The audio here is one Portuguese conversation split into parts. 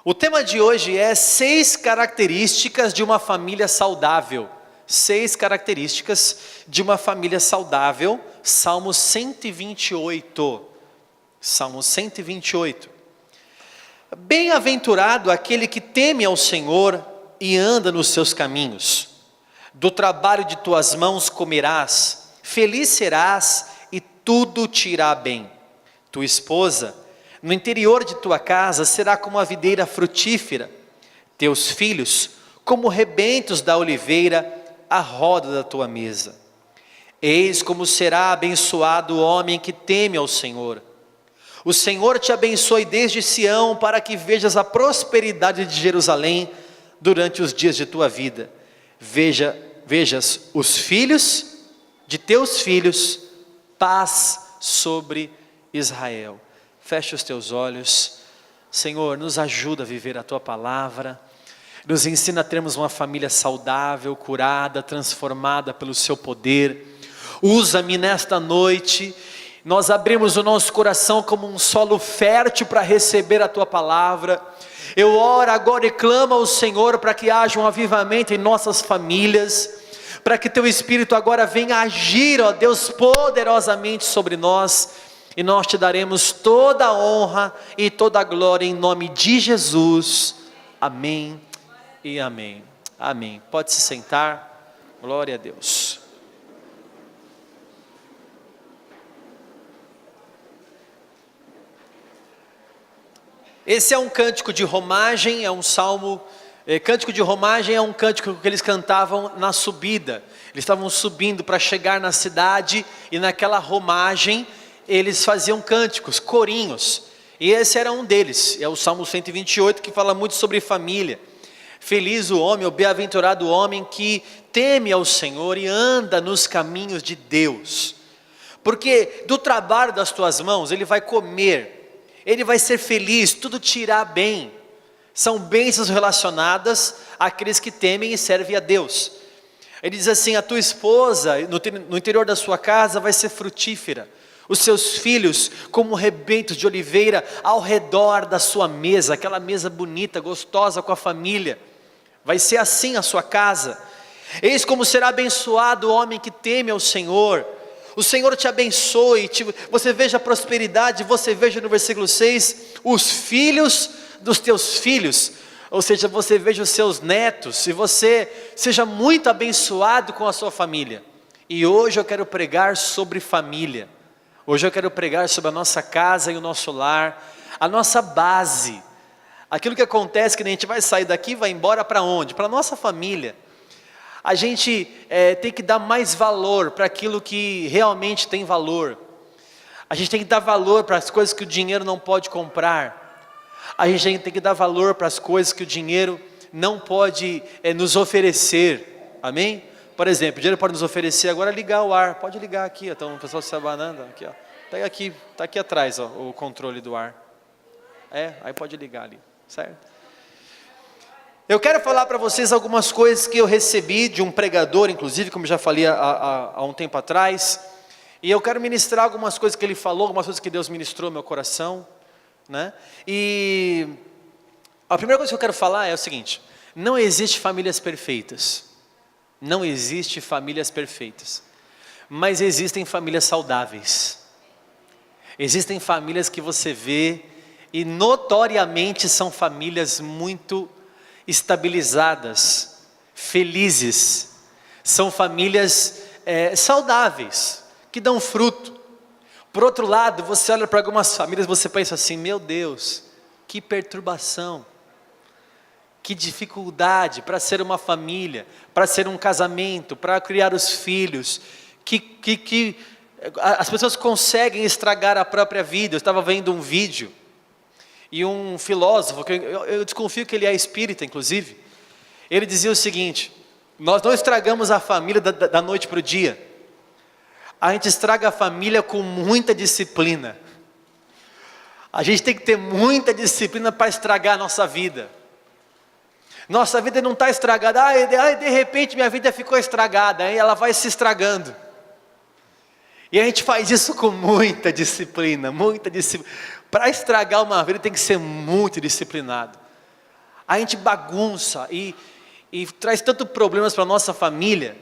O tema de hoje é 6 características de uma família saudável. 6 características de uma família saudável. Salmo 128. Salmo 128. Bem-aventurado aquele que teme ao Senhor e anda nos seus caminhos. Do trabalho de tuas mãos comerás, feliz serás e tudo te irá bem. Tua esposa, no interior de tua casa, será como a videira frutífera. Teus filhos, como rebentos da oliveira, à roda da tua mesa. Eis como será abençoado o homem que teme ao Senhor. O Senhor te abençoe desde Sião, para que vejas a prosperidade de Jerusalém durante os dias de tua vida. Vejas os filhos de teus filhos, paz sobre Israel. Feche os teus olhos. Senhor, nos ajuda a viver a tua palavra. Nos ensina a termos uma família saudável, curada, transformada pelo seu poder. Usa-me nesta noite. Nós abrimos o nosso coração como um solo fértil para receber a tua palavra. Eu oro agora e clamo ao Senhor para que haja um avivamento em nossas famílias, para que teu Espírito agora venha agir, ó Deus, poderosamente sobre nós, e nós te daremos toda a honra e toda a glória em nome de Jesus. Amém e amém. Amém. Pode se sentar. Glória a Deus. Esse é um cântico de romagem, é um salmo. Cântico de romagem é um cântico que eles cantavam na subida. Eles estavam subindo para chegar na cidade, e naquela romagem eles faziam cânticos, corinhos. E esse era um deles. É o Salmo 128, que fala muito sobre família. Feliz o homem, ou bem-aventurado o homem que teme ao Senhor e anda nos caminhos de Deus. Porque do trabalho das tuas mãos ele vai comer, ele vai ser feliz, tudo te irá bem. São bênçãos relacionadas àqueles que temem e servem a Deus. Ele diz assim: a tua esposa no interior da sua casa vai ser frutífera. Os seus filhos como rebentos de oliveira ao redor da sua mesa, aquela mesa bonita, gostosa com a família. Vai ser assim a sua casa. Eis como será abençoado o homem que teme ao Senhor. O Senhor te abençoe, você veja a prosperidade, você veja no versículo 6, os filhos dos teus filhos, ou seja, você veja os seus netos, e você seja muito abençoado com a sua família. E hoje eu quero pregar sobre família. Hoje eu quero pregar sobre a nossa casa e o nosso lar, a nossa base. Aquilo que acontece que a gente vai sair daqui e vai embora para onde? Para a nossa família. A gente tem que dar mais valor para aquilo que realmente tem valor. A gente tem que dar valor para as coisas que o dinheiro não pode comprar. A gente tem que dar valor para as coisas que o dinheiro não pode nos oferecer. Amém? Por exemplo, o dinheiro pode nos oferecer agora ligar o ar. Pode ligar aqui, então o pessoal se abanando aqui, ó. Tá aqui atrás, ó, o controle do ar. Aí pode ligar ali, certo? Eu quero falar para vocês algumas coisas que eu recebi de um pregador, inclusive, como já falei há um tempo atrás. E eu quero ministrar algumas coisas que ele falou, algumas coisas que Deus ministrou no meu coração, né? E a primeira coisa que eu quero falar é o seguinte: não existe famílias perfeitas. Não existe famílias perfeitas, mas existem famílias saudáveis. Existem famílias que você vê e notoriamente são famílias muito estabilizadas, felizes. São famílias saudáveis, que dão fruto. Por outro lado, você olha para algumas famílias e você pensa assim: meu Deus, que perturbação. Que dificuldade para ser uma família, para ser um casamento, para criar os filhos, que as pessoas conseguem estragar a própria vida. Eu estava vendo um vídeo, e um filósofo, que eu desconfio que ele é espírita inclusive, ele dizia o seguinte: nós não estragamos a família da noite para o dia, a gente estraga a família com muita disciplina. A gente tem que ter muita disciplina para estragar a nossa vida. Nossa vida não está estragada. De repente minha vida ficou estragada. Aí ela vai se estragando. E a gente faz isso com muita disciplina. Para estragar uma vida tem que ser muito disciplinado. a gente bagunça e traz tantos problemas para a nossa família,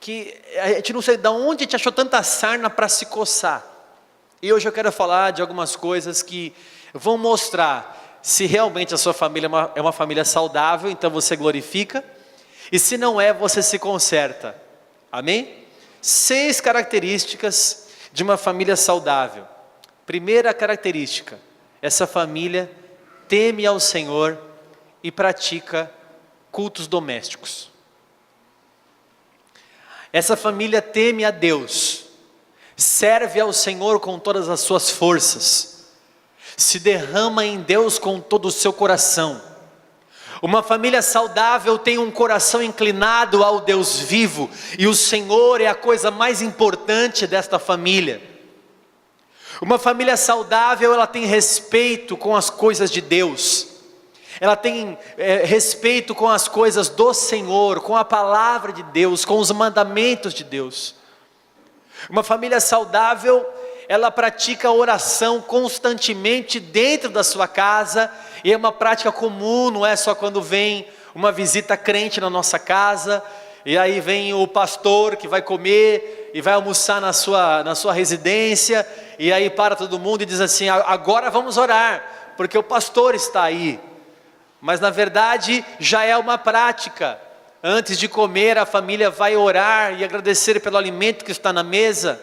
que a gente não sei de onde a gente achou tanta sarna para se coçar. E hoje eu quero falar de algumas coisas que vão mostrar se realmente a sua família é uma família saudável, então você glorifica, e se não é, você se conserta. Amém? 6 características de uma família saudável. Primeira característica: essa família teme ao Senhor e pratica cultos domésticos. Essa família teme a Deus, serve ao Senhor com todas as suas forças, se derrama em Deus com todo o seu coração. Uma família saudável tem um coração inclinado ao Deus vivo, e o Senhor é a coisa mais importante desta família. Uma família saudável, ela tem respeito com as coisas de Deus, ela tem respeito com as coisas do Senhor, com a palavra de Deus, com os mandamentos de Deus. Uma família saudável, ela pratica oração constantemente dentro da sua casa, e é uma prática comum, não é só quando vem uma visita crente na nossa casa, e aí vem o pastor que vai comer e vai almoçar na sua residência, e aí para todo mundo e diz assim: agora vamos orar, porque o pastor está aí. Mas na verdade já é uma prática. Antes de comer, a família vai orar e agradecer pelo alimento que está na mesa.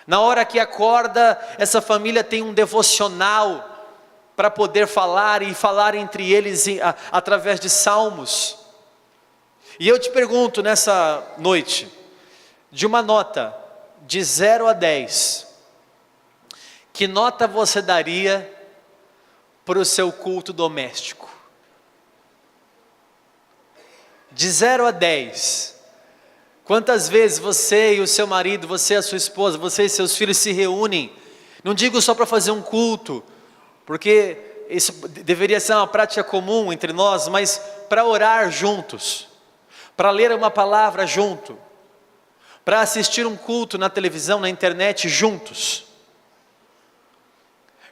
Na hora que acorda, essa família tem um devocional para poder falar e falar entre eles através de salmos. E eu te pergunto nessa noite, de uma nota de 0 a 10, que nota você daria para o seu culto doméstico? De 0 a 10, quantas vezes você e o seu marido, você e a sua esposa, você e seus filhos se reúnem? Não digo só para fazer um culto, porque isso deveria ser uma prática comum entre nós, mas para orar juntos, para ler uma palavra junto, para assistir um culto na televisão, na internet juntos.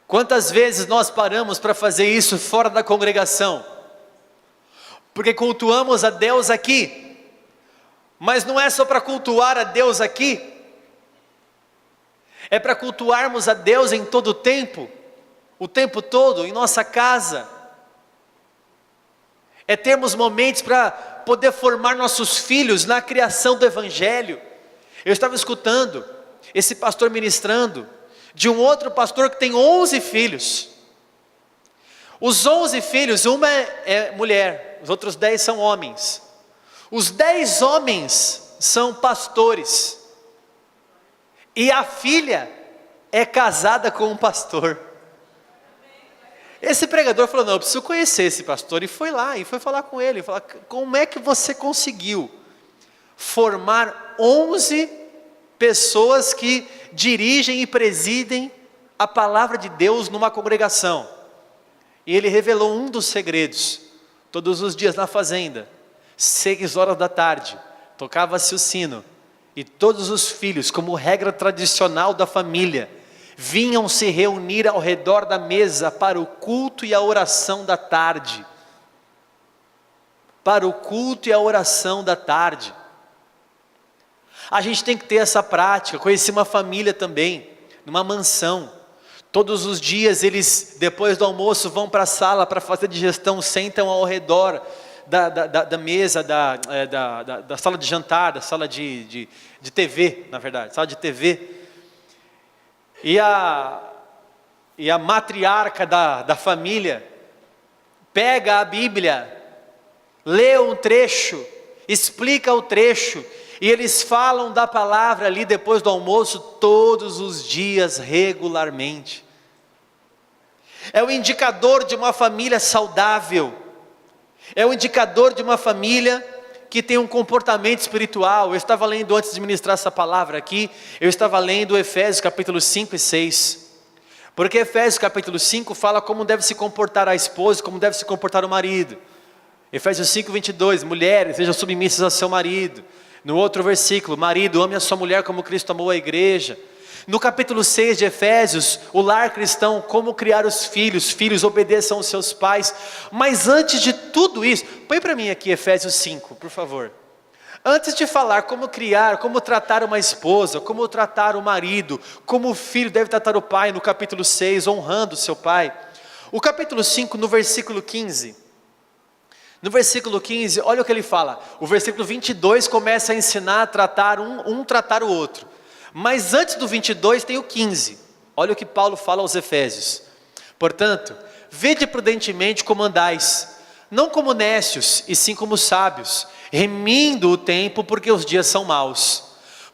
Quantas vezes nós paramos para fazer isso fora da congregação? Porque cultuamos a Deus aqui, mas não é só para cultuar a Deus aqui, é para cultuarmos a Deus em todo o tempo todo, em nossa casa. É termos momentos para poder formar nossos filhos na criação do Evangelho. Eu estava escutando esse pastor ministrando, de um outro pastor que tem 11 filhos. Os 11 filhos, uma é mulher, os outros 10 são homens. Os 10 homens são pastores, e a filha é casada com um pastor. Esse pregador falou: não, eu preciso conhecer esse pastor, e foi lá, e foi falar com ele, falar: como é que você conseguiu formar 11 pessoas que dirigem e presidem a palavra de Deus numa congregação? E ele revelou um dos segredos. Todos os dias na fazenda, 6 horas da tarde, tocava-se o sino, e todos os filhos, como regra tradicional da família, vinham se reunir ao redor da mesa para o culto e a oração da tarde. Para o culto e a oração da tarde. A gente tem que ter essa prática. Conheci uma família também, numa mansão. Todos os dias eles, depois do almoço, vão para a sala para fazer digestão, sentam ao redor da mesa, da sala de jantar, da sala de TV, na verdade, sala de TV. E a matriarca da família pega a Bíblia, lê um trecho, explica o trecho, e eles falam da palavra ali depois do almoço todos os dias, regularmente. É o indicador de uma família saudável, é o indicador de uma família que tem um comportamento espiritual. Eu estava lendo, antes de ministrar essa palavra aqui, eu estava lendo Efésios capítulo 5 e 6, porque Efésios capítulo 5 fala como deve se comportar a esposa, como deve se comportar o marido. Efésios 5, 22, mulheres, sejam submissas ao seu marido. No outro versículo, marido, ame a sua mulher como Cristo amou a igreja. No capítulo 6 de Efésios, o lar cristão, como criar os filhos obedeçam aos seus pais. Mas antes de tudo isso, põe para mim aqui Efésios 5, por favor. Antes de falar como criar, como tratar uma esposa, como tratar o marido, como o filho deve tratar o pai, no capítulo 6, honrando o seu pai. O capítulo 5, no versículo 15. No versículo 15, olha o que ele fala. O versículo 22 começa a ensinar a tratar tratar o outro. Mas antes do 22 tem o 15. Olha o que Paulo fala aos Efésios. Portanto, vede prudentemente como andais, não como nécios, e sim como sábios, remindo o tempo, porque os dias são maus.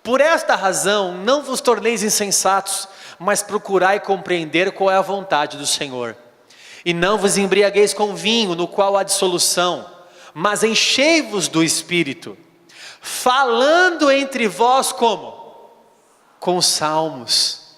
Por esta razão, não vos torneis insensatos, mas procurai compreender qual é a vontade do Senhor. E não vos embriagueis com vinho, no qual há dissolução, mas enchei-vos do Espírito, falando entre vós como? Com salmos,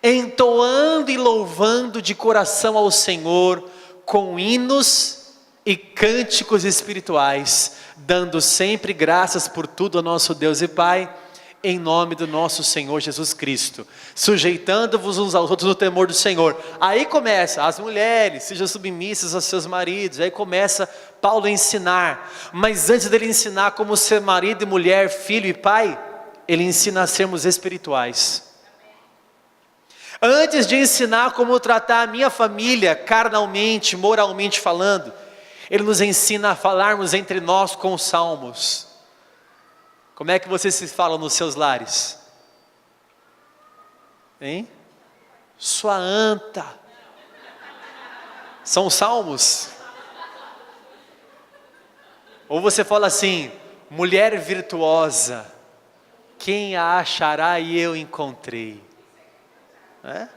entoando e louvando de coração ao Senhor, com hinos e cânticos espirituais, dando sempre graças por tudo ao nosso Deus e Pai, em nome do nosso Senhor Jesus Cristo, sujeitando-vos uns aos outros no temor do Senhor. Aí começa, as mulheres sejam submissas aos seus maridos. Aí começa Paulo a ensinar, mas antes dele ensinar como ser marido e mulher, filho e pai, ele ensina a sermos espirituais. Antes de ensinar como tratar a minha família, carnalmente, moralmente falando, ele nos ensina a falarmos entre nós com os salmos. Como é que vocês se falam nos seus lares? Hein? Sua anta. São salmos? Ou você fala assim, mulher virtuosa, quem a achará e eu encontrei? É?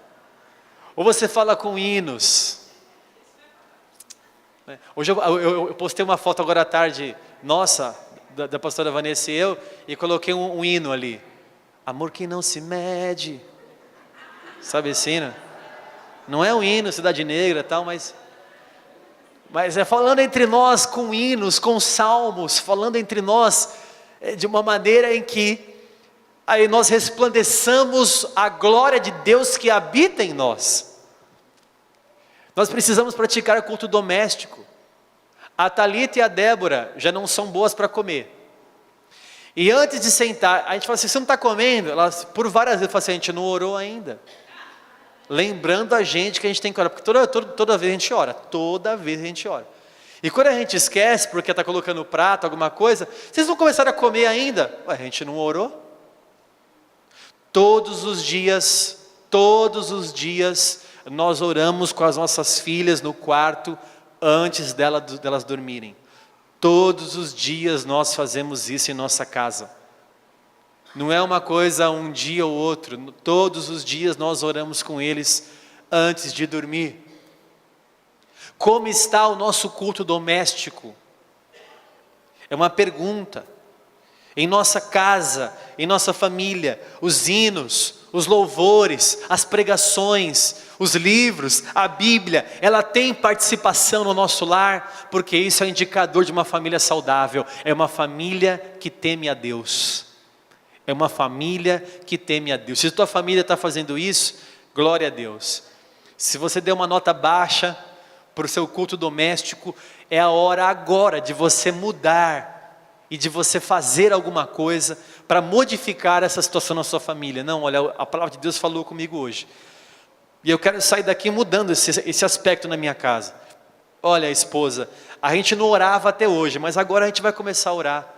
Ou você fala com hinos? Hoje eu postei uma foto agora à tarde, nossa, da pastora Vanessa e eu, e coloquei um hino ali. Amor que não se mede. Sabe esse hino? Não é um hino, Cidade Negra e tal, mas é falando entre nós com hinos, com salmos, falando entre nós de uma maneira em que aí nós resplandeçamos a glória de Deus que habita em nós. Nós precisamos praticar culto doméstico. A Thalita e a Débora já não são boas para comer. E antes de sentar, a gente fala assim, você não está comendo? Elas, por várias vezes, falam assim, a gente não orou ainda. Lembrando a gente que a gente tem que orar, porque toda vez a gente ora, toda vez a gente ora. E quando a gente esquece, porque está colocando o prato, alguma coisa, vocês não começaram a comer ainda? Ué, a gente não orou? Todos os dias, nós oramos com as nossas filhas no quarto, antes delas dormirem. Todos os dias nós fazemos isso em nossa casa. Não é uma coisa um dia ou outro. Todos os dias nós oramos com eles antes de dormir. Como está o nosso culto doméstico? É uma pergunta. Em nossa casa, em nossa família, os hinos, os louvores, as pregações, os livros, a Bíblia, ela tem participação no nosso lar, porque isso é um indicador de uma família saudável. É uma família que teme a Deus. É uma família que teme a Deus. Se a tua família está fazendo isso, glória a Deus. Se você deu uma nota baixa para o seu culto doméstico, é a hora agora de você mudar e de você fazer alguma coisa para modificar essa situação na sua família. Não, olha, a palavra de Deus falou comigo hoje. E eu quero sair daqui mudando esse aspecto na minha casa. Olha, esposa, a gente não orava até hoje, mas agora a gente vai começar a orar.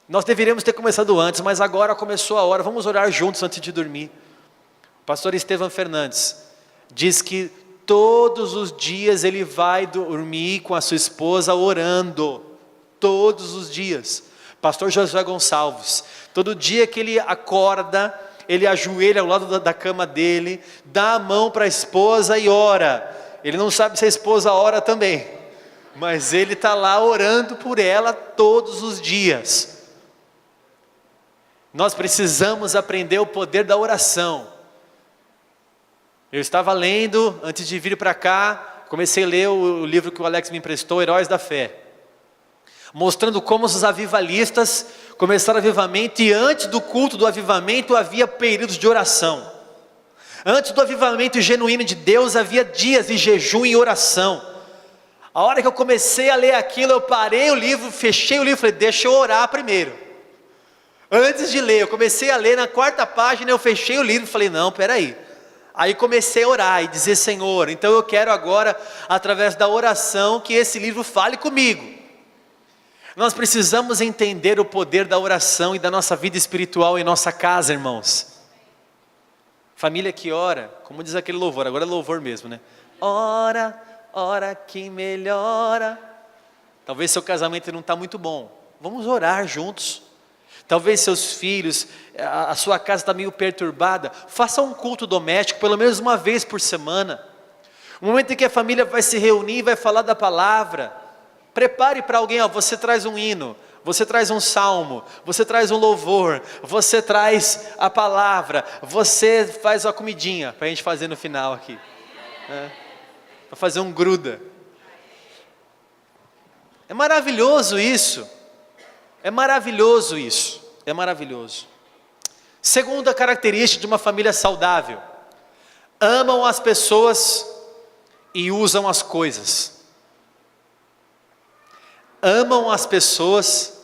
Nós deveríamos ter começado antes, mas agora começou a hora, vamos orar juntos antes de dormir. O pastor Estevam Fernandes diz que todos os dias ele vai dormir com a sua esposa orando. Todos os dias. Pastor Josué Gonçalves, todo dia que ele acorda, ele ajoelha ao lado da cama dele, dá a mão para a esposa e ora. Ele não sabe se a esposa ora também, mas ele está lá orando por ela todos os dias. Nós precisamos aprender o poder da oração. Eu estava lendo, antes de vir para cá, comecei a ler o livro que o Alex me emprestou, Heróis da Fé. mostrando como os avivalistas começaram o avivamento, e antes do culto do avivamento havia períodos de oração. Antes do avivamento genuíno de Deus havia dias de jejum e oração. A hora que eu comecei a ler aquilo, eu parei o livro, fechei o livro e falei, deixa eu orar primeiro. Antes de ler, eu comecei a ler, na 4ª página eu fechei o livro e falei, não, peraí. Aí comecei a orar e dizer, Senhor, então eu quero agora, através da oração, que esse livro fale comigo. Nós precisamos entender o poder da oração e da nossa vida espiritual em nossa casa, irmãos. Família que ora, como diz aquele louvor, agora é louvor mesmo, né? Ora, ora que melhora. Talvez seu casamento não está muito bom, vamos orar juntos. Talvez seus filhos, a sua casa está meio perturbada, faça um culto doméstico, pelo menos uma vez por semana. Um momento em que a família vai se reunir e vai falar da palavra. Prepare para alguém, você traz um hino, você traz um salmo, você traz um louvor, você traz a palavra, você faz a comidinha, para a gente fazer no final aqui. Para fazer um gruda. É maravilhoso isso. É maravilhoso isso. É maravilhoso. Segunda característica de uma família saudável: amam as pessoas e usam as coisas. Amam as pessoas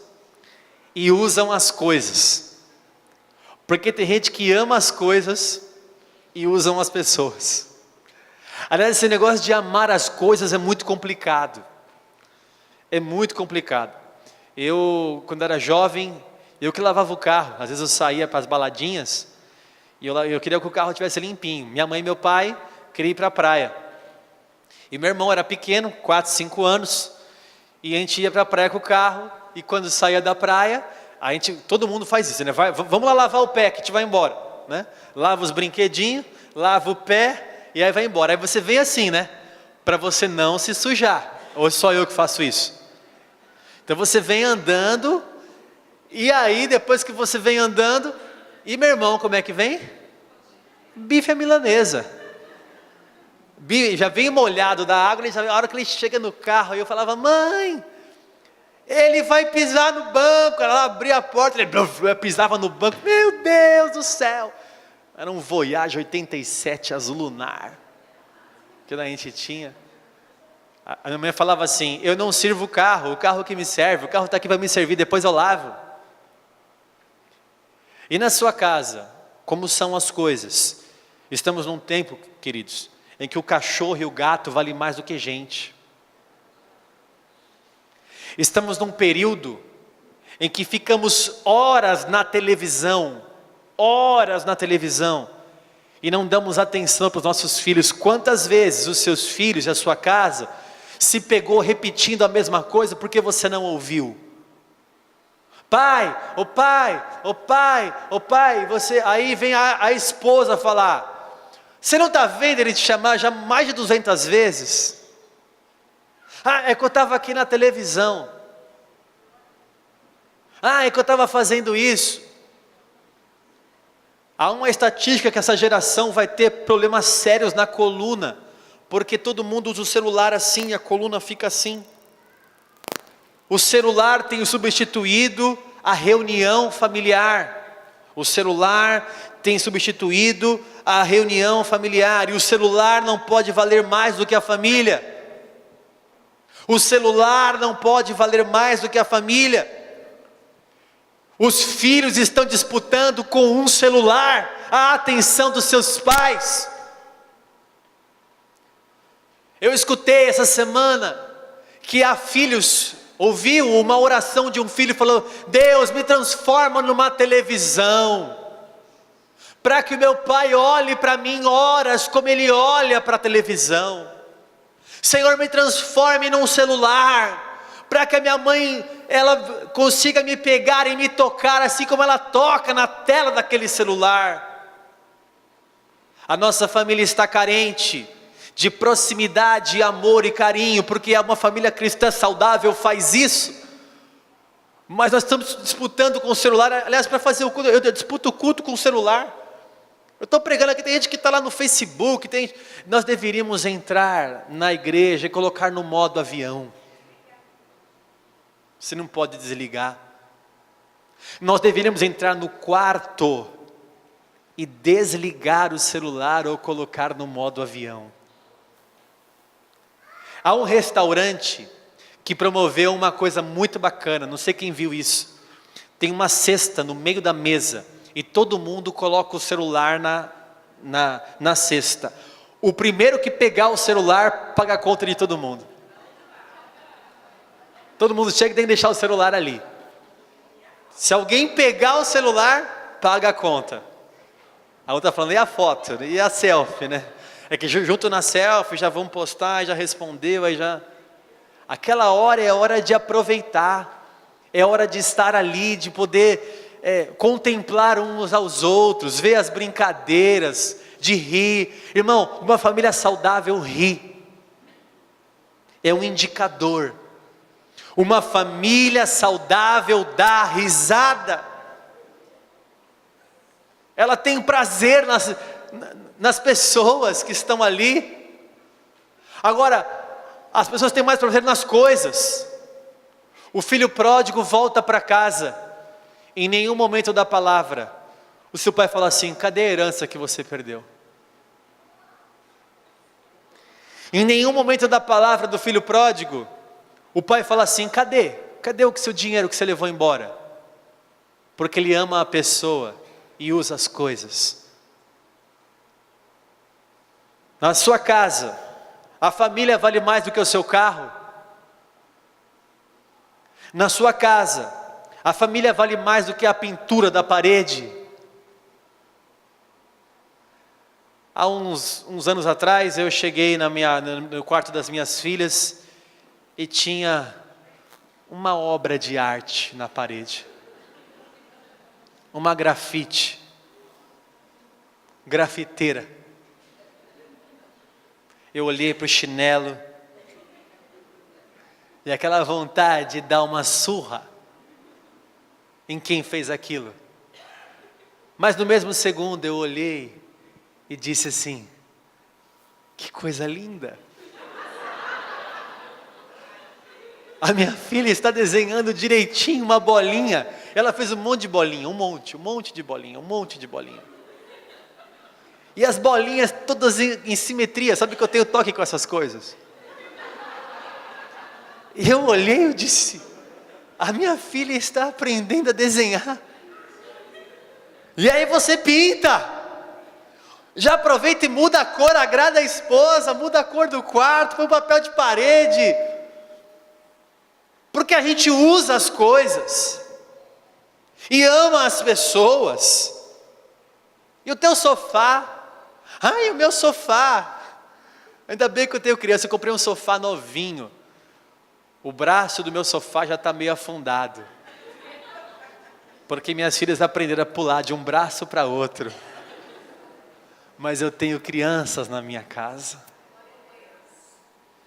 e usam as coisas. Porque tem gente que ama as coisas e usam as pessoas. Aliás, esse negócio de amar as coisas é muito complicado. É muito complicado. Eu, quando era jovem, eu que lavava o carro. Às vezes eu saía para as baladinhas e eu queria que o carro estivesse limpinho. Minha mãe e meu pai queriam ir para a praia. E meu irmão era pequeno, 4, 5 anos. E a gente ia para a praia com o carro. E quando saía da praia, todo mundo faz isso, né? Vamos lá lavar o pé que a gente vai embora, né? Lava os brinquedinhos, lava o pé e aí vai embora. Aí você vem assim, né? Para você não se sujar. Ou é só eu que faço isso? Então você vem andando, e aí depois que você vem andando, e meu irmão como é que vem? Bife à milanesa. Já vem molhado da água, a hora que ele chega no carro, eu falava, mãe, ele vai pisar no banco. Ela abria a porta, ele pisava no banco, meu Deus do céu. Era um Voyage 87 azul lunar, que a gente tinha. A minha mãe falava assim, eu não sirvo o carro que me serve, o carro está aqui para me servir, depois eu lavo. E na sua casa, como são as coisas? Estamos num tempo, queridos, em que o cachorro e o gato valem mais do que gente. Estamos num período em que ficamos horas na televisão, e não damos atenção para os nossos filhos. Quantas vezes os seus filhos e a sua casa se pegou repetindo a mesma coisa porque você não ouviu? Pai, ô pai, ô pai, ô pai, aí vem a esposa falar, você não está vendo ele te chamar já mais de 200 vezes? É que eu estava aqui na televisão. É que eu estava fazendo isso. Há uma estatística que essa geração vai ter problemas sérios na coluna, porque todo mundo usa o celular assim, a coluna fica assim. O celular tem substituído a reunião familiar. O celular tem substituído a reunião familiar. E o celular não pode valer mais do que a família. O celular não pode valer mais do que a família. Os filhos estão disputando com um celular a atenção dos seus pais. Eu escutei essa semana que há filhos, ouvi uma oração de um filho falando, Deus me transforma numa televisão, para que o meu pai olhe para mim horas como ele olha para a televisão. Senhor, me transforme num celular, para que a minha mãe, ela consiga me pegar e me tocar assim como ela toca na tela daquele celular. A nossa família está carente de proximidade, amor e carinho, porque uma família cristã saudável faz isso. Mas nós estamos disputando com o celular. Aliás, para fazer o culto, eu disputo o culto com o celular. Eu estou pregando aqui, tem gente que está lá no Facebook, nós deveríamos entrar na igreja e colocar no modo avião. Você não pode desligar. Nós deveríamos entrar no quarto e desligar o celular ou colocar no modo avião. Há um restaurante que promoveu uma coisa muito bacana, não sei quem viu isso. Tem uma cesta no meio da mesa e todo mundo coloca o celular na cesta. O primeiro que pegar o celular paga a conta de todo mundo. Todo mundo chega e tem que deixar o celular ali. Se alguém pegar o celular, paga a conta. A outra falando, e a foto? E a selfie, né? É que junto na selfie, já vão postar, já respondeu, aí já... Aquela hora é hora de aproveitar. É hora de estar ali, de poder contemplar uns aos outros, ver as brincadeiras, de rir. Irmão, uma família saudável ri. É um indicador. Uma família saudável dá risada. Ela tem prazer nas pessoas que estão ali. Agora, as pessoas têm mais prazer nas coisas. O filho pródigo volta para casa. Em nenhum momento da palavra, o seu pai fala assim: cadê a herança que você perdeu? Em nenhum momento da palavra do filho pródigo, o pai fala assim: cadê o seu dinheiro que você levou embora? Porque ele ama a pessoa e usa as coisas. Na sua casa, a família vale mais do que o seu carro? Na sua casa, a família vale mais do que a pintura da parede? Há uns anos atrás, eu cheguei no quarto das minhas filhas e tinha uma obra de arte na parede. Uma grafiteira. Eu olhei para o chinelo e aquela vontade de dar uma surra em quem fez aquilo. Mas no mesmo segundo eu olhei e disse assim: que coisa linda. A minha filha está desenhando direitinho uma bolinha. Ela fez um monte de bolinha, um monte de bolinha. E as bolinhas todas em simetria. Sabe que eu tenho toque com essas coisas? E eu olhei e disse: a minha filha está aprendendo a desenhar. E aí você pinta. Já aproveita e muda a cor, agrada a esposa, muda a cor do quarto, põe papel de parede. Porque a gente usa as coisas e ama as pessoas. E o teu sofá? Ai, o meu sofá. Ainda bem que eu tenho criança, eu comprei um sofá novinho. O braço do meu sofá já está meio afundado. Porque minhas filhas aprenderam a pular de um braço para outro. Mas eu tenho crianças na minha casa.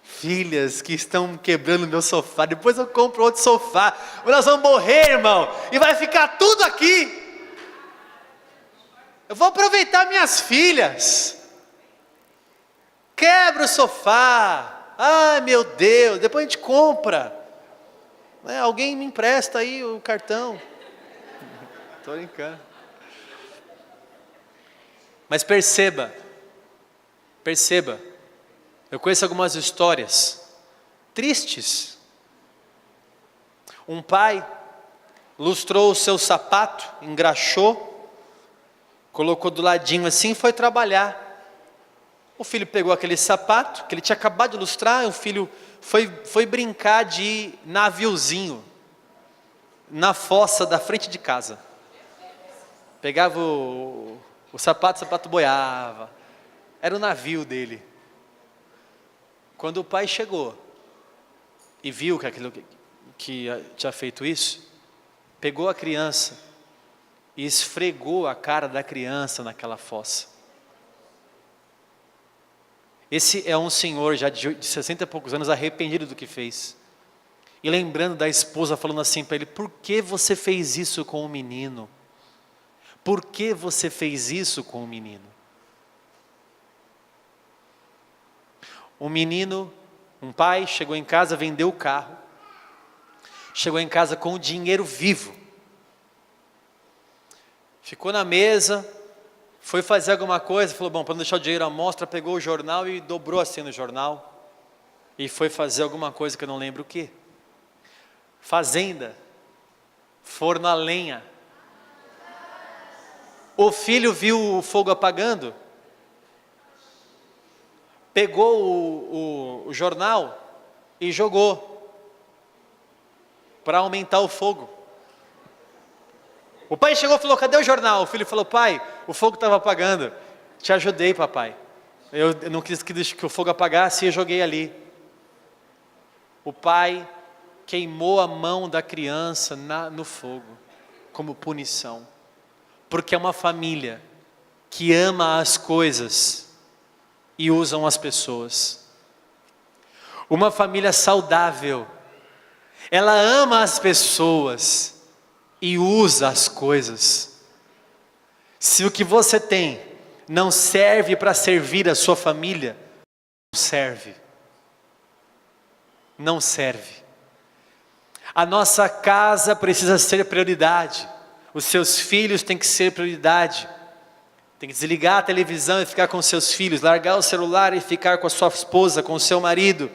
Filhas que estão quebrando meu sofá. Depois eu compro outro sofá. Nós vamos morrer, irmão. E vai ficar tudo aqui. Eu vou aproveitar minhas filhas. Quebra o sofá. Ai, meu Deus. Depois a gente compra. Alguém me empresta aí o cartão. Estou brincando. Mas perceba. Eu conheço algumas histórias tristes. Um pai lustrou o seu sapato, engraxou, colocou do ladinho assim e foi trabalhar. O filho pegou aquele sapato que ele tinha acabado de lustrar, o filho foi brincar de naviozinho na fossa da frente de casa. Pegava o sapato boiava. Era o navio dele. Quando o pai chegou e viu que tinha feito isso, pegou a criança e esfregou a cara da criança naquela fossa. Esse é um senhor já de 60 e poucos anos, arrependido do que fez. E lembrando da esposa falando assim para ele: por que você fez isso com o menino? Por que você fez isso com o menino? Um pai chegou em casa, vendeu o carro, Chegou em casa com o dinheiro vivo. Ficou na mesa, foi fazer alguma coisa, falou, bom, para não deixar o dinheiro à mostra, pegou o jornal e dobrou assim no jornal. E foi fazer alguma coisa que eu não lembro o que. Fazenda, forno a lenha. O filho viu o fogo apagando, pegou o jornal e jogou, para aumentar o fogo. O pai chegou e falou, cadê o jornal? O filho falou, pai, o fogo estava apagando. Te ajudei, papai. Eu não quis que o fogo apagasse e eu joguei ali. O pai queimou a mão da criança no fogo, como punição. Porque é uma família que ama as coisas e usam as pessoas. Uma família saudável, ela ama as pessoas e usa as coisas. Se o que você tem não serve para servir a sua família, não serve. Não serve. A nossa casa precisa ser prioridade. Os seus filhos têm que ser prioridade. Tem que desligar a televisão e ficar com seus filhos, largar o celular e ficar com a sua esposa, com o seu marido.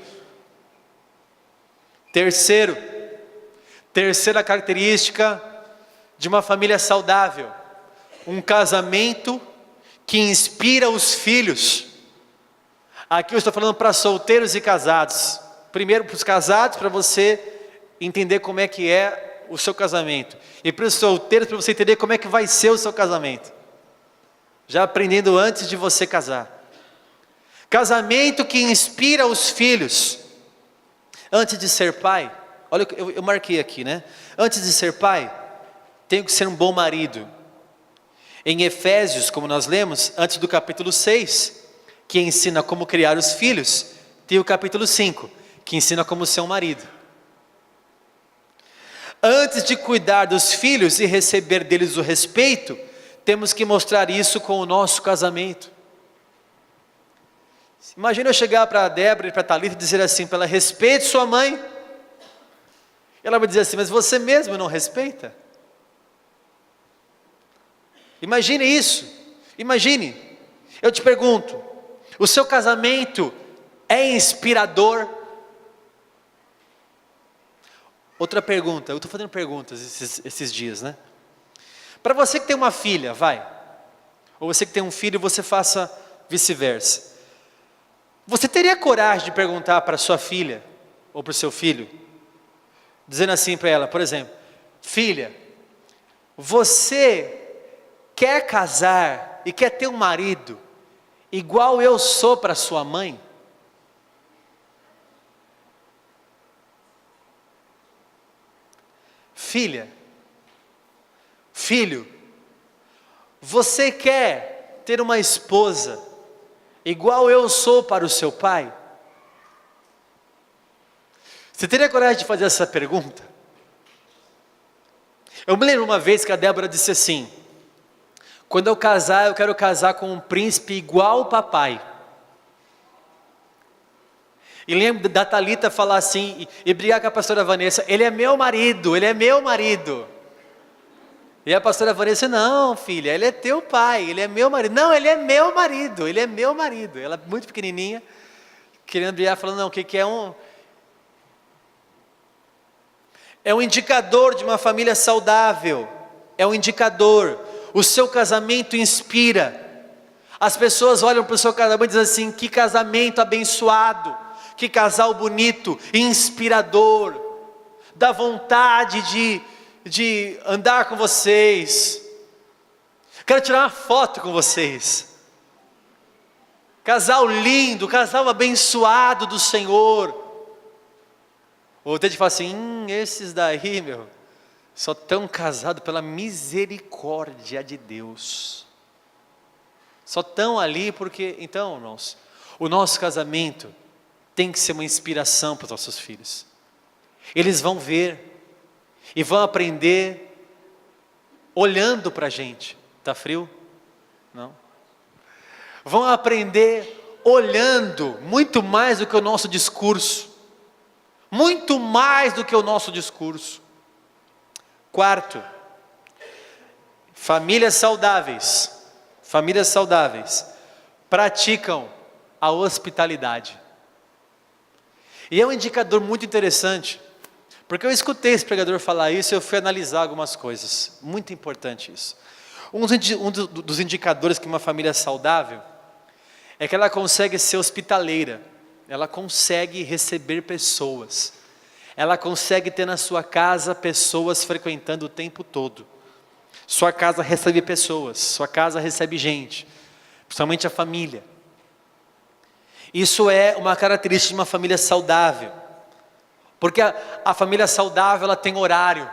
Terceira característica de uma família saudável, um casamento que inspira os filhos. Aqui eu estou falando para solteiros e casados. Primeiro para os casados, para você entender como é que é o seu casamento. E para os solteiros, para você entender como é que vai ser o seu casamento. Já aprendendo antes de você casar. Casamento que inspira os filhos. Antes de ser pai, olha, eu marquei aqui, né? Antes de ser pai, tenho que ser um bom marido. Em Efésios, como nós lemos, antes do capítulo 6, que ensina como criar os filhos, tem o capítulo 5, que ensina como ser um marido. Antes de cuidar dos filhos e receber deles o respeito, temos que mostrar isso com o nosso casamento. Imagina eu chegar para a Débora e para a Thalita e dizer assim para ela, respeite sua mãe. Ela vai dizer assim, mas você mesmo não respeita? Imagine isso, imagine. Eu te pergunto, o seu casamento é inspirador? Outra pergunta, eu estou fazendo perguntas esses dias, né? Para você que tem uma filha, ou você que tem um filho, você faça vice-versa. Você teria coragem de perguntar para sua filha, ou para o seu filho, dizendo assim para ela, por exemplo, filha, você quer casar e quer ter um marido igual eu sou para sua mãe? Filha, filho, você quer ter uma esposa igual eu sou para o seu pai? Você teria coragem de fazer essa pergunta? Eu me lembro uma vez que a Débora disse assim, quando eu casar, eu quero casar com um príncipe igual o papai. E lembro da Thalita falar assim, e brigar com a pastora Vanessa, ele é meu marido, ele é meu marido. E a pastora Vanessa, não filha, ele é teu pai, ele é meu marido. Não, ele é meu marido, ele é meu marido. Ela muito pequenininha, querendo brigar, falando, não, o que é um... É um indicador de uma família saudável, é um indicador. O seu casamento inspira. As pessoas olham para o seu casamento e dizem assim, que casamento abençoado, que casal bonito, inspirador, dá vontade de andar com vocês, quero tirar uma foto com vocês, casal lindo, casal abençoado do Senhor. Ou até de falar assim, esses daí, só tão casados pela misericórdia de Deus, só tão ali porque, então irmãos, o nosso casamento tem que ser uma inspiração para os nossos filhos. Eles vão ver e vão aprender olhando para a gente. Está frio? Não? Vão aprender olhando muito mais do que o nosso discurso. muito mais do que o nosso discurso. Quarto, famílias saudáveis praticam a hospitalidade. E é um indicador muito interessante, porque eu escutei esse pregador falar isso e eu fui analisar algumas coisas. Muito importante isso. Um dos indicadores que uma família é saudável é que ela consegue ser hospitaleira, ela consegue receber pessoas, ela consegue ter na sua casa pessoas frequentando o tempo todo. Sua casa recebe pessoas, sua casa recebe gente, principalmente a família. Isso é uma característica de uma família saudável, porque a família saudável ela tem horário.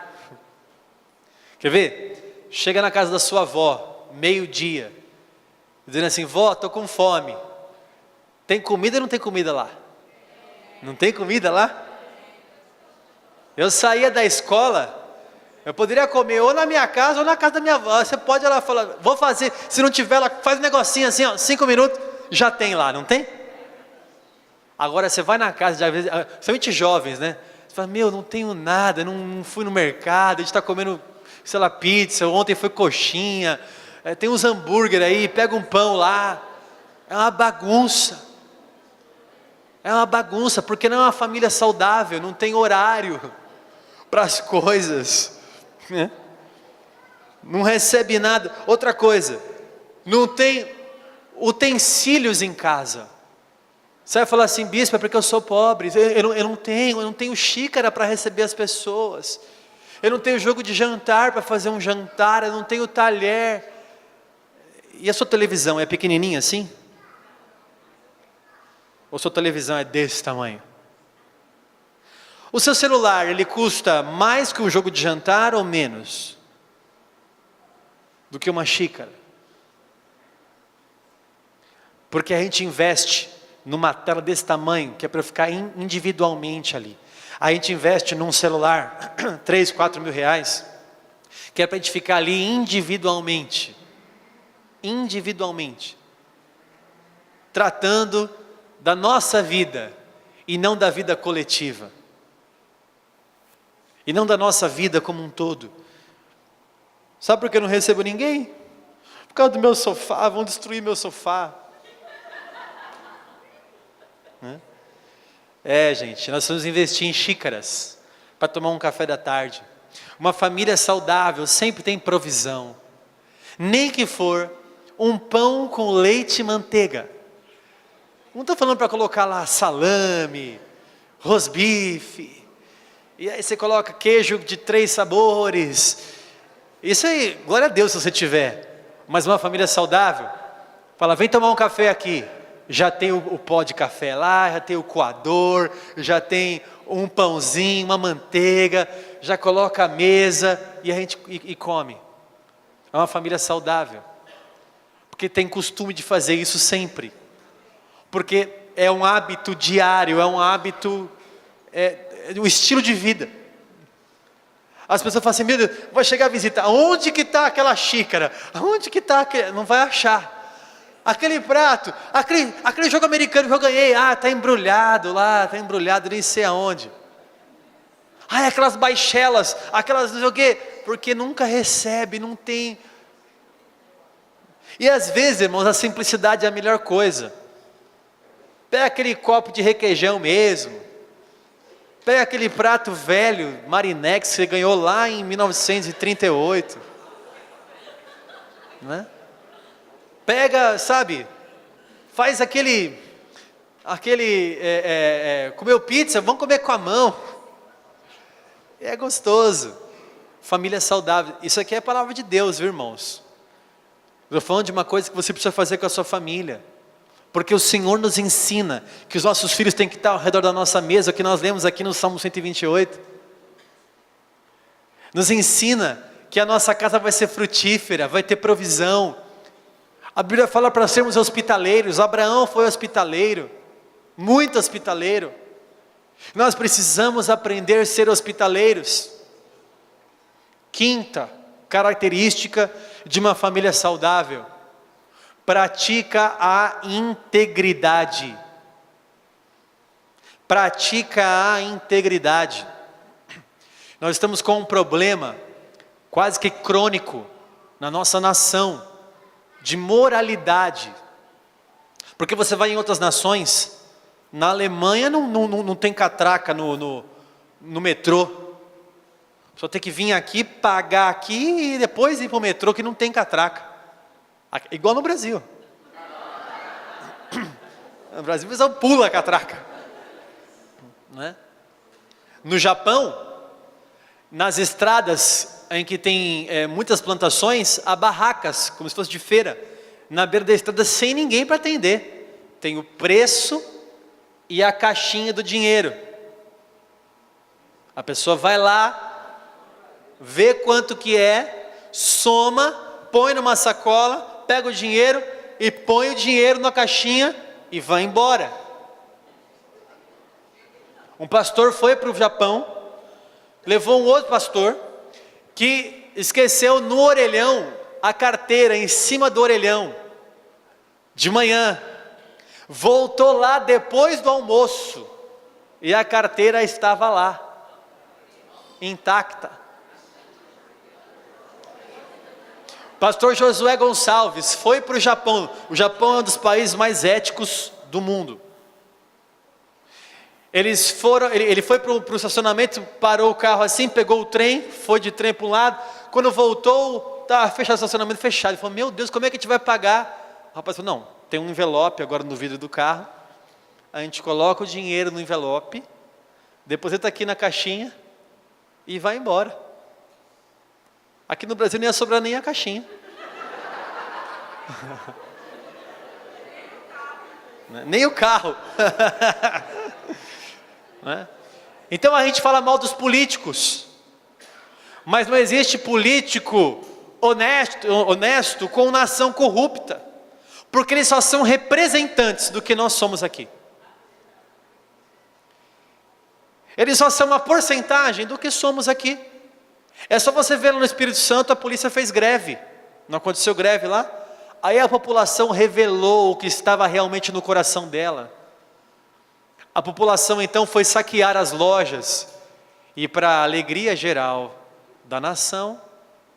Quer ver? Chega na casa da sua avó, meio-dia, dizendo assim: vó, estou com fome. Tem comida ou não tem comida lá? Não tem comida lá? Eu saía da escola, eu poderia comer ou na minha casa ou na casa da minha avó. Você pode ir lá e falar: vou fazer, se não tiver lá, faz um negocinho assim, ó, 5 minutos, já tem lá, não tem? Agora você vai na casa, às vezes, somente jovens, né? Você fala: meu, não tenho nada, não fui no mercado, a gente está comendo, sei lá, pizza, ontem foi coxinha, tem uns hambúrguer aí, pega um pão lá. É uma bagunça. É uma bagunça, porque não é uma família saudável, não tem horário para as coisas, né? Não recebe nada. Outra coisa, não tem utensílios em casa. Você vai falar assim: bispo, é porque eu sou pobre, eu não tenho xícara para receber as pessoas, eu não tenho jogo de jantar para fazer um jantar, eu não tenho talher. E a sua televisão é pequenininha assim? Ou sua televisão é desse tamanho? O seu celular, ele custa mais que um jogo de jantar ou menos do que uma xícara? Porque a gente investe numa tela desse tamanho, que é para ficar individualmente ali. A gente investe num celular, 3, 4 mil reais, que é para a gente ficar ali individualmente, tratando da nossa vida, e não da vida coletiva, e não da nossa vida como um todo. Sabe por que eu não recebo ninguém? Por causa do meu sofá, vão destruir meu sofá. Gente, nós vamos investir em xícaras para tomar um café da tarde. Uma família saudável sempre tem provisão, nem que for um pão com leite e manteiga. Não estou falando para colocar lá salame, rosbife, e aí você coloca queijo de 3 sabores. Isso aí, glória a Deus se você tiver. Mas uma família saudável, fala: vem tomar um café aqui. Já tem o pó de café lá, já tem o coador, já tem um pãozinho, uma manteiga, já coloca a mesa e a gente come. É uma família saudável, porque tem costume de fazer isso sempre, porque é um hábito diário, é um hábito, é um estilo de vida. As pessoas falam assim: meu Deus, vai chegar a visita, onde que está aquela xícara? Onde que está aquele? Não vai achar. Aquele prato, aquele jogo americano que eu ganhei, está embrulhado lá, está embrulhado nem sei aonde. Aquelas baixelas, aquelas não sei o quê, porque nunca recebe, não tem. E às vezes, irmãos, a simplicidade é a melhor coisa. Pega aquele copo de requeijão mesmo, pega aquele prato velho, Marinex, que você ganhou lá em 1938, né? Pega, sabe, faz comeu pizza, vamos comer com a mão, é gostoso. Família saudável, isso aqui é a palavra de Deus, viu, irmãos? Estou falando de uma coisa que você precisa fazer com a sua família, porque o Senhor nos ensina que os nossos filhos têm que estar ao redor da nossa mesa, que nós lemos aqui no Salmo 128, nos ensina que a nossa casa vai ser frutífera, vai ter provisão. A Bíblia fala para sermos hospitaleiros. Abraão foi hospitaleiro, muito hospitaleiro. Nós precisamos aprender a ser hospitaleiros. Quinta característica de uma família saudável: pratica a integridade. pratica a integridade. Nós estamos com um problema quase que crônico na nossa nação, de moralidade. Porque você vai em outras nações, na Alemanha não tem catraca no metrô. Só tem que vir aqui, pagar aqui e depois ir para o metrô que não tem catraca. Igual no Brasil. No Brasil você pula a catraca. Não é? No Japão, nas estradas em que tem muitas plantações, há barracas, como se fosse de feira, na beira da estrada sem ninguém para atender. Tem o preço e a caixinha do dinheiro. A pessoa vai lá, vê quanto que é, soma, põe numa sacola, pega o dinheiro e põe o dinheiro na caixinha e vai embora. Um pastor foi para o Japão, levou um outro pastor que esqueceu no orelhão a carteira em cima do orelhão de manhã. Voltou lá depois do almoço e a carteira estava lá, intacta. Pastor Josué Gonçalves foi para o Japão. O Japão é um dos países mais éticos do mundo. Ele foi para o estacionamento, parou o carro assim, pegou o trem, foi de trem para um lado. Quando voltou, estava fechado o estacionamento, fechado. Ele falou, meu Deus, como é que a gente vai pagar? O rapaz falou, não, tem um envelope agora no vidro do carro. A gente coloca o dinheiro no envelope, deposita aqui na caixinha e vai embora. Aqui no Brasil não ia sobrar nem a caixinha. Nem o carro. Então a gente fala mal dos políticos, mas não existe político honesto com nação corrupta, porque eles só são representantes do que nós somos aqui. Eles só são uma porcentagem do que somos aqui. É só você ver no Espírito Santo, a polícia fez greve. Não aconteceu greve lá? Aí a população revelou o que estava realmente no coração dela. A população então foi saquear as lojas. E para a alegria geral da nação,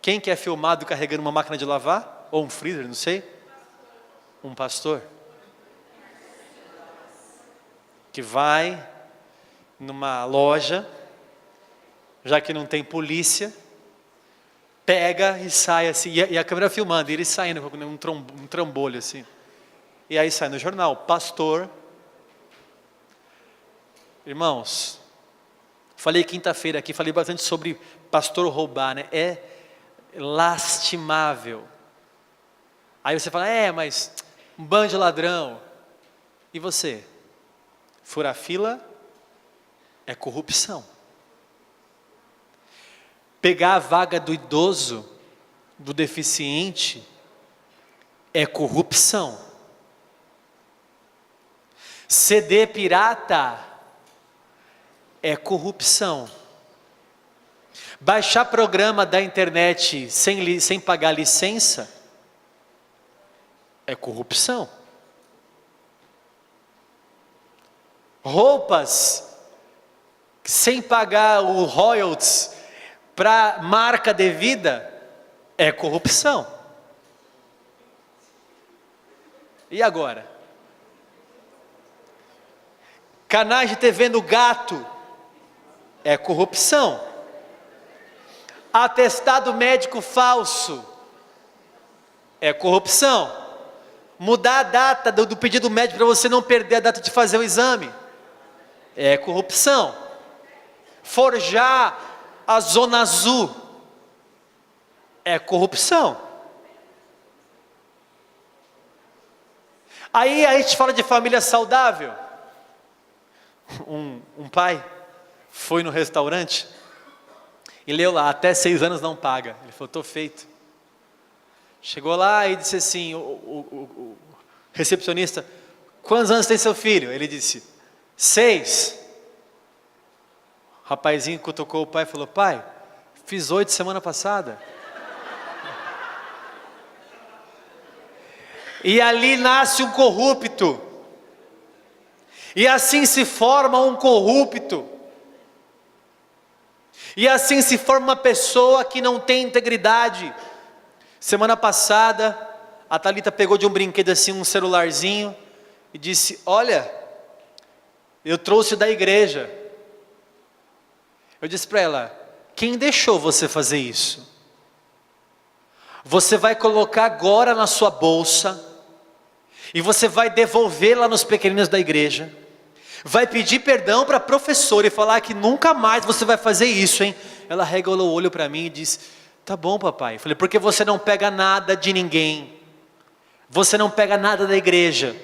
quem que é filmado carregando uma máquina de lavar? Ou um freezer, não sei. Um pastor. Que vai numa loja, já que não tem polícia, pega e sai assim, e a câmera filmando, e ele saindo com um trambolho assim, e aí sai no jornal, pastor. Irmãos, falei quinta-feira aqui, falei bastante sobre pastor roubar, né? É lastimável. Aí você fala, mas um bando de ladrão. E você? Furar fila é corrupção. Pegar a vaga do idoso, do deficiente, é corrupção. CD pirata é corrupção. Baixar programa da internet sem pagar licença é corrupção. Roupas sem pagar o royalties para marca devida é corrupção. E agora? Canais de TV no gato é corrupção. Atestado médico falso é corrupção. Mudar a data do pedido médico para você não perder a data de fazer o exame é corrupção. Forjar a zona azul é corrupção. Aí a gente fala de família saudável. Um pai foi no restaurante e leu lá, até 6 anos não paga. Ele falou, estou feito. Chegou lá e disse assim, o recepcionista, quantos anos tem seu filho? Ele disse, 6. O rapazinho cutucou o pai e falou, pai, fiz 8 semana passada. E ali nasce um corrupto. E assim se forma um corrupto. E assim se forma uma pessoa que não tem integridade. Semana passada, a Thalita pegou de um brinquedo assim, um celularzinho, e disse: olha, eu trouxe da igreja. Eu disse para ela: quem deixou você fazer isso? Você vai colocar agora na sua bolsa, e você vai devolver lá nos pequeninos da igreja, vai pedir perdão para a professora e falar que nunca mais você vai fazer isso, hein? Ela regalou o olho para mim e disse: tá bom, papai. Eu falei: porque você não pega nada de ninguém, você não pega nada da igreja.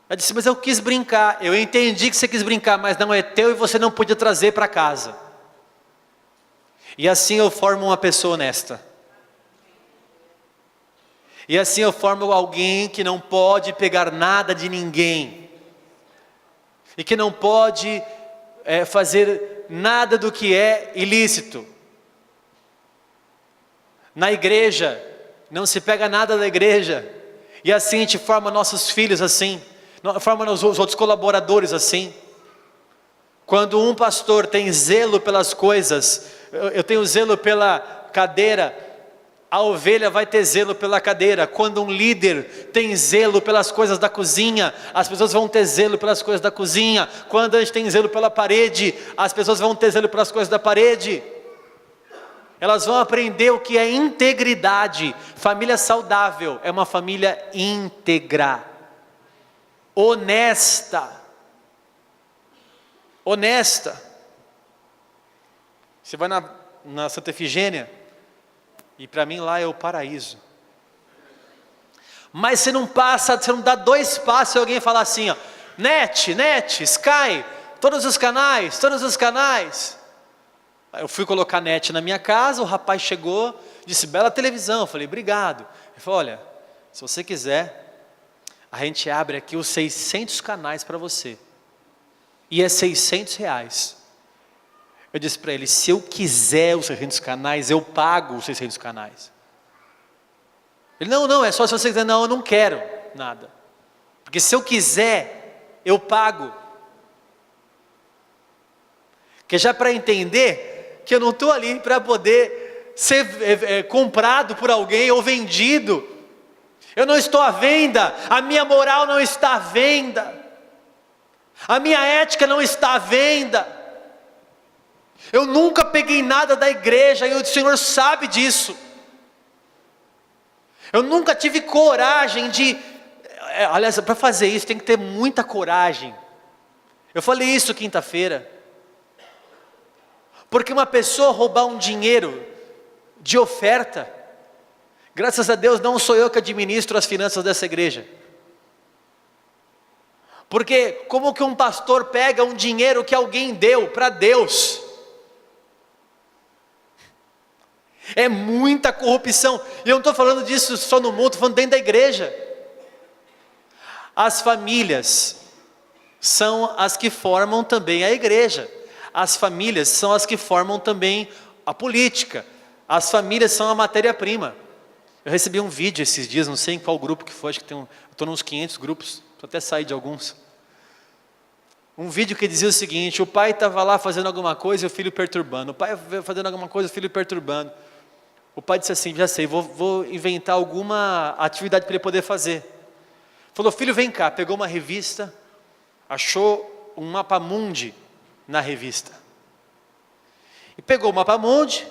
Ela disse: mas eu quis brincar. Eu entendi que você quis brincar, mas não é teu e você não podia trazer para casa. E assim eu formo uma pessoa honesta. E assim eu formo alguém que não pode pegar nada de ninguém. E que não pode fazer nada do que é ilícito. Na igreja, não se pega nada da igreja. E assim a gente forma nossos filhos assim. Forma os outros colaboradores assim. Quando um pastor tem zelo pelas coisas, eu tenho zelo pela cadeira, a ovelha vai ter zelo pela cadeira. Quando um líder tem zelo pelas coisas da cozinha, as pessoas vão ter zelo pelas coisas da cozinha. Quando a gente tem zelo pela parede, as pessoas vão ter zelo pelas coisas da parede. Elas vão aprender o que é integridade. Família saudável é uma família íntegra, honesta. Honesta. Você vai na Santa Efigênia, e para mim lá é o paraíso. Mas você não dá 2 passos e alguém fala assim, ó: net, Sky, todos os canais. Eu fui colocar net na minha casa, o rapaz chegou, disse: bela televisão. Eu falei: obrigado. Ele falou: olha, se você quiser, a gente abre aqui os 600 canais para você. E é R$600. Eu disse para ele: se eu quiser os 600 canais, eu pago os 600 canais. Ele: não, é só se você quiser. Não, eu não quero nada. Porque se eu quiser, eu pago. Que já para entender que eu não estou ali para poder ser comprado por alguém ou vendido. Eu não estou à venda, a minha moral não está à venda. A minha ética não está à venda. Eu nunca peguei nada da igreja, e o Senhor sabe disso. Eu nunca tive coragem de... aliás, para fazer isso tem que ter muita coragem. Eu falei isso quinta-feira. Porque uma pessoa roubar um dinheiro de oferta, graças a Deus não sou eu que administro as finanças dessa igreja. Porque como que um pastor pega um dinheiro que alguém deu para Deus? É muita corrupção. E eu não estou falando disso só no mundo, estou falando dentro da igreja. As famílias são as que formam também a igreja. As famílias são as que formam também a política. As famílias são a matéria-prima. Eu recebi um vídeo esses dias, não sei em qual grupo que foi, acho que eu estou nos 500 grupos, estou até sair de alguns. Um vídeo que dizia o seguinte: o pai estava lá fazendo alguma coisa e o filho perturbando. O pai fazendo alguma coisa e o filho perturbando. O pai disse assim: já sei, vou inventar alguma atividade para ele poder fazer. Falou: filho, vem cá. Pegou uma revista, achou um mapa-mundi na revista. E pegou o mapa-mundi,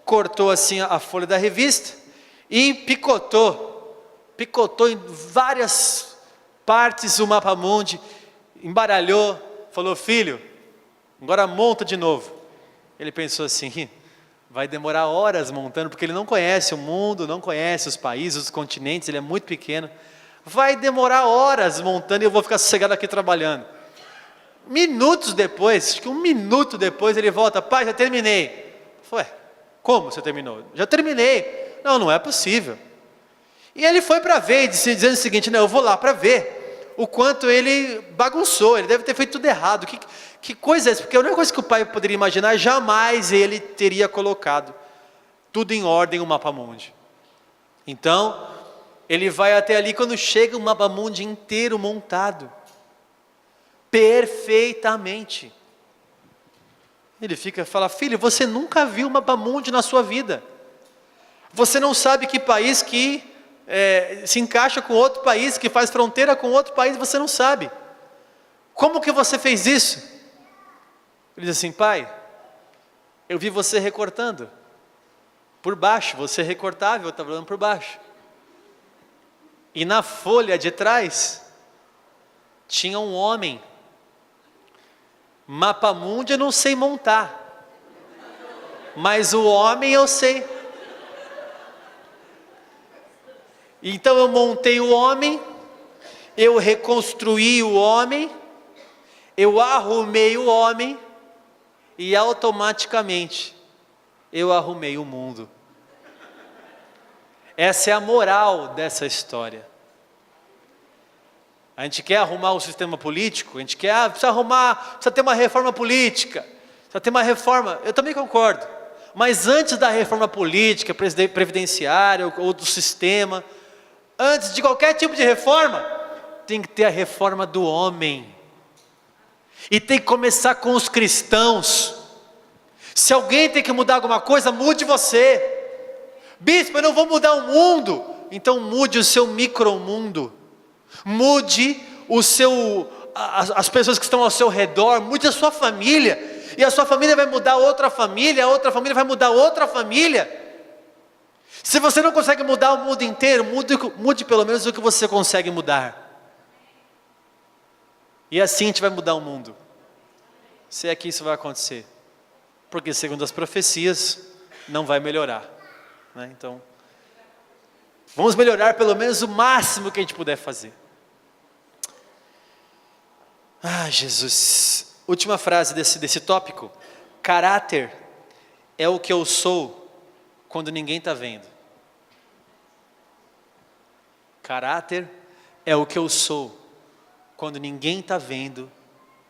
cortou assim a folha da revista e picotou em várias partes o mapa-mundi, embaralhou, falou: filho, agora monta de novo. Ele pensou assim: vai demorar horas montando, porque ele não conhece o mundo, não conhece os países, os continentes, ele é muito pequeno. Vai demorar horas montando e eu vou ficar sossegado aqui trabalhando. Minutos depois, acho que 1 minuto depois, ele volta: pai, já terminei. Ué, como você terminou? Já terminei. Não é possível. E ele foi para ver, dizendo o seguinte: não, eu vou lá para ver o quanto ele bagunçou, ele deve ter feito tudo errado. Que coisa é essa? Porque a única coisa que o pai poderia imaginar, jamais ele teria colocado tudo em ordem, o mapa-mundi. Então, ele vai até ali, quando chega o mapa-mundi inteiro montado. perfeitamente. Ele fala, filho, você nunca viu uma mapa-mundi na sua vida. Você não sabe que país que se encaixa com outro país, que faz fronteira com outro país, você não sabe. Como que você fez isso? Ele diz assim, pai, eu vi você recortando. Por baixo, você recortava, eu estava olhando por baixo. E na folha de trás, tinha um homem. Mapa-mundi eu não sei montar, mas o homem eu sei. Então eu montei o homem, eu reconstruí o homem, eu arrumei o homem, e automaticamente eu arrumei o mundo. Essa é a moral dessa história. A gente quer arrumar o sistema político, a gente quer, precisa ter uma reforma política, precisa ter uma reforma, eu também concordo. Mas antes da reforma política, previdenciária ou do sistema, antes de qualquer tipo de reforma, tem que ter a reforma do homem. E tem que começar com os cristãos. Se alguém tem que mudar alguma coisa, mude você. Bispo, eu não vou mudar o mundo. Então mude o seu micromundo. Mude as pessoas que estão ao seu redor, mude a sua família, e a sua família vai mudar outra família, a outra família vai mudar outra família. Se você não consegue mudar o mundo inteiro, mude pelo menos o que você consegue mudar. E assim a gente vai mudar o mundo. Se é que isso vai acontecer. Porque segundo as profecias, não vai melhorar, né? Então, vamos melhorar pelo menos o máximo que a gente puder fazer. Jesus. Última frase desse tópico. Caráter é o que eu sou quando ninguém está vendo. Caráter é o que eu sou quando ninguém está vendo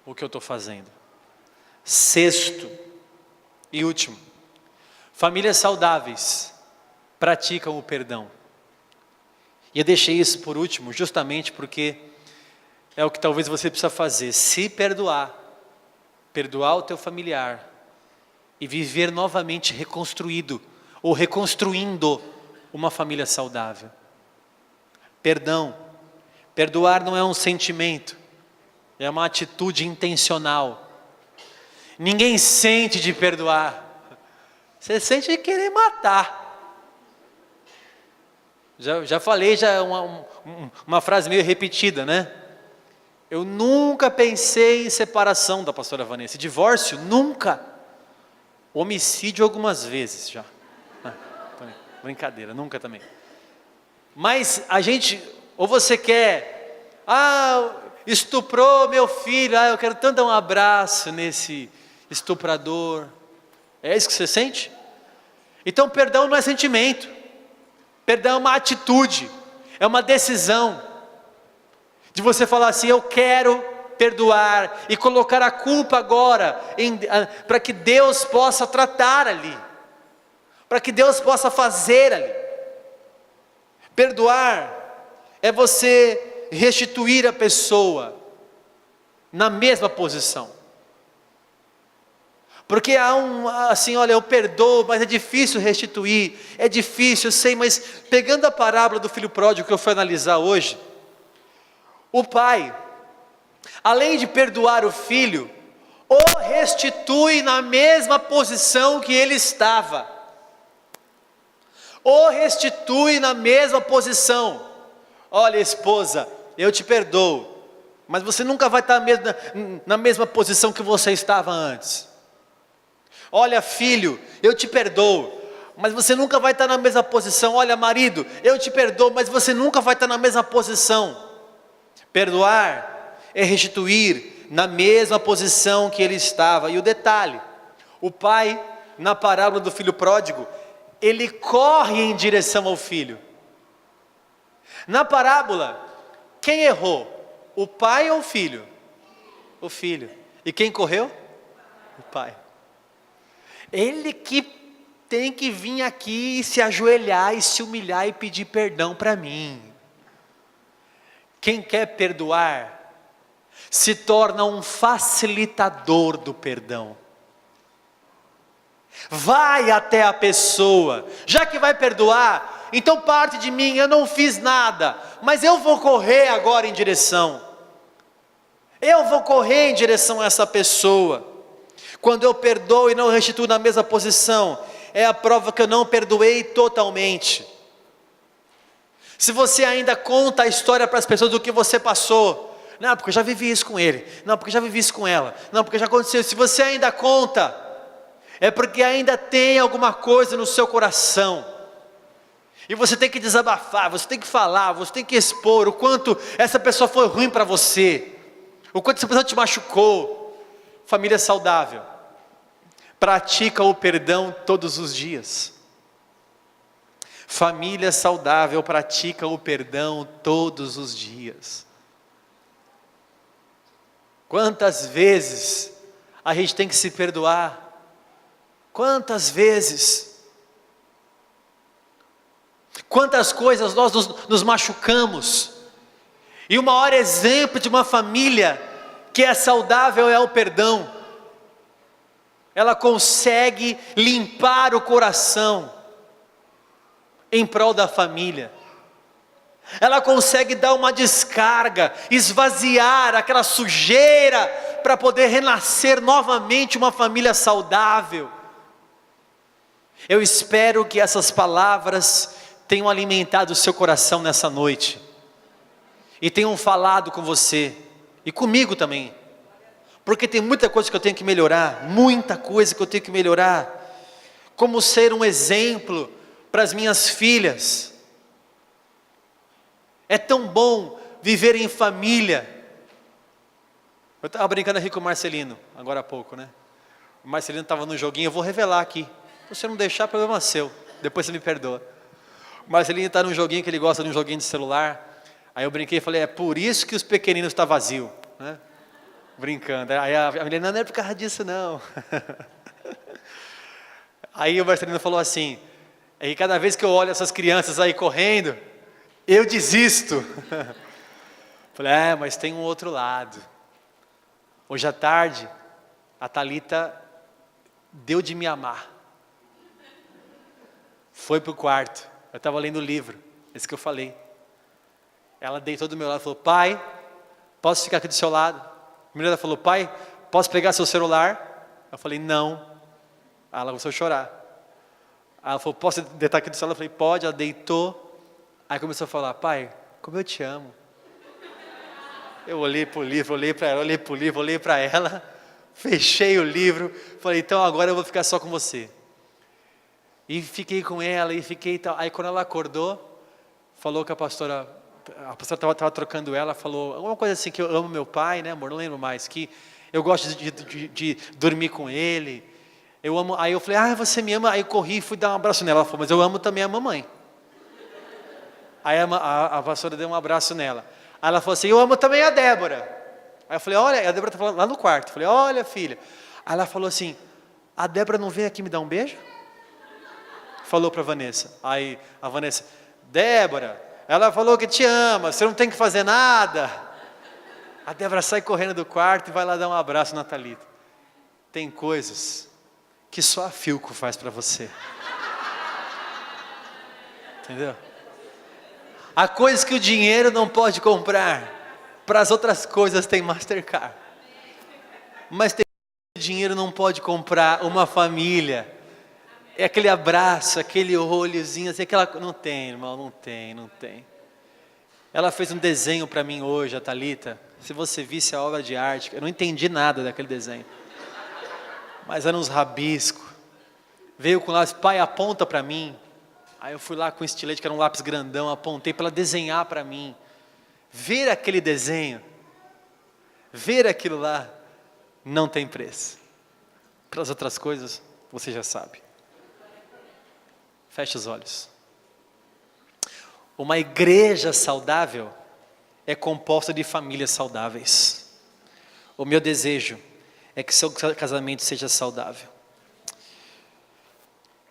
o que eu estou fazendo. Sexto e último. Famílias saudáveis praticam o perdão. E eu deixei isso por último justamente porque é o que talvez você precisa fazer. Se perdoar o teu familiar e viver novamente reconstruído ou reconstruindo uma família saudável. Perdão. Perdoar não é um sentimento, é uma atitude intencional. Ninguém sente de perdoar. Você sente de querer matar. Já falei, uma frase meio repetida, né? Eu nunca pensei em separação da pastora Vanessa. Divórcio, nunca. Homicídio algumas vezes já. Brincadeira, nunca também. Mas a gente, ou você quer, estuprou meu filho, eu quero tanto dar um abraço nesse estuprador. É isso que você sente? Então perdão não é sentimento. Perdão é uma atitude, é uma decisão. De você falar assim, eu quero perdoar e colocar a culpa agora para que Deus possa tratar ali, para que Deus possa fazer ali. Perdoar é você restituir a pessoa na mesma posição. Porque há assim, olha, eu perdoo, mas é difícil restituir, é difícil, eu sei, mas pegando a parábola do filho pródigo que eu fui analisar hoje, o pai, além de perdoar o filho, o restitui na mesma posição que ele estava. O restitui na mesma posição. Olha, esposa, eu te perdoo, mas você nunca vai estar na mesma posição que você estava antes. Olha, filho, eu te perdoo, mas você nunca vai estar na mesma posição. Olha, marido, eu te perdoo, mas você nunca vai estar na mesma posição. Perdoar é restituir na mesma posição que ele estava. E o detalhe, o pai, na parábola do filho pródigo, ele corre em direção ao filho. Na parábola, quem errou? O pai ou o filho? O filho. E quem correu? O pai. Ele que tem que vir aqui e se ajoelhar e se humilhar e pedir perdão para mim. Quem quer perdoar, se torna um facilitador do perdão. Vai até a pessoa, já que vai perdoar, então parte de mim, eu não fiz nada, mas eu vou correr agora em direção. Eu vou correr em direção a essa pessoa. Quando eu perdoo e não restituo na mesma posição, é a prova que eu não perdoei totalmente. Se você ainda conta a história para as pessoas do que você passou, não, porque eu já vivi isso com ele, não, porque eu já vivi isso com ela, não, porque já aconteceu. Se você ainda conta, é porque ainda tem alguma coisa no seu coração, e você tem que desabafar, você tem que falar, você tem que expor o quanto essa pessoa foi ruim para você, o quanto essa pessoa te machucou. Família saudável pratica o perdão todos os dias. Família saudável pratica o perdão todos os dias. Quantas vezes a gente tem que se perdoar? Quantas vezes? Quantas coisas nós nos machucamos? E o maior exemplo de uma família que é saudável é o perdão. Ela consegue limpar o coração em prol da família. Ela consegue dar uma descarga, esvaziar aquela sujeira, para poder renascer novamente uma família saudável. Eu espero que essas palavras tenham alimentado o seu coração nessa noite, e tenham falado com você, e comigo também, porque tem muita coisa que eu tenho que melhorar, muita coisa que eu tenho que melhorar, como ser um exemplo para as minhas filhas. É tão bom viver em família. Eu estava brincando aqui com o Marcelino, agora há pouco, né? O Marcelino estava no joguinho, eu vou revelar aqui. Se você não deixar, problema seu, depois você me perdoa. O Marcelino está num joguinho que ele gosta de um joguinho de celular. Aí eu brinquei e falei, é por isso que os pequeninos estão vazios, né? Brincando. Aí a menina, não é por causa disso não. Aí o Marcelino falou assim, e cada vez que eu olho essas crianças aí correndo, eu desisto. Falei, mas tem um outro lado. Hoje à tarde, a Thalita deu de me amar. Foi para o quarto, eu estava lendo o livro, esse que eu falei. Ela deitou do meu lado e falou, pai, posso ficar aqui do seu lado? A menina falou, pai, posso pegar seu celular? Eu falei, não. Aí ela começou a chorar. Aí ela falou, posso deitar aqui do seu lado? Eu falei, pode. Ela deitou. Aí começou a falar, pai, como eu te amo. Eu olhei para o livro, olhei para ela, olhei para o livro, olhei para ela, fechei o livro, falei, então agora eu vou ficar só com você. E fiquei com ela, e fiquei tal. Aí quando ela acordou, falou que a pastora estava trocando ela, falou alguma coisa assim, que eu amo meu pai, né amor, não lembro mais, que eu gosto de dormir com ele, eu amo. Aí eu falei, você me ama? Aí eu corri e fui dar um abraço nela. Ela falou, mas eu amo também a mamãe. Aí a pastora deu um abraço nela. Aí ela falou assim, eu amo também a Débora. Aí eu falei, olha, a Débora está falando lá no quarto. Eu falei, olha filha. Aí ela falou assim, a Débora não veio aqui me dar um beijo? Falou para a Vanessa. Aí a Vanessa, Débora, ela falou que te ama, você não tem que fazer nada. A Débora sai correndo do quarto e vai lá dar um abraço na Thalita. Tem coisas que só a Philco faz para você. Entendeu? Há coisas que o dinheiro não pode comprar. Para as outras coisas tem Mastercard. Mas tem coisas que o dinheiro não pode comprar. Uma família. É aquele abraço, aquele olhozinho, assim, aquela... Não tem, irmão, não tem. Ela fez um desenho para mim hoje, a Thalita. Se você visse a obra de arte, eu não entendi nada daquele desenho. Mas eram uns rabiscos. Veio com lápis, pai, aponta para mim. Aí eu fui lá com um estilete, que era um lápis grandão, apontei para ela desenhar para mim. Ver aquele desenho, ver aquilo lá, não tem preço. Para as outras coisas, você já sabe. Feche os olhos. Uma igreja saudável é composta de famílias saudáveis. O meu desejo é que seu casamento seja saudável.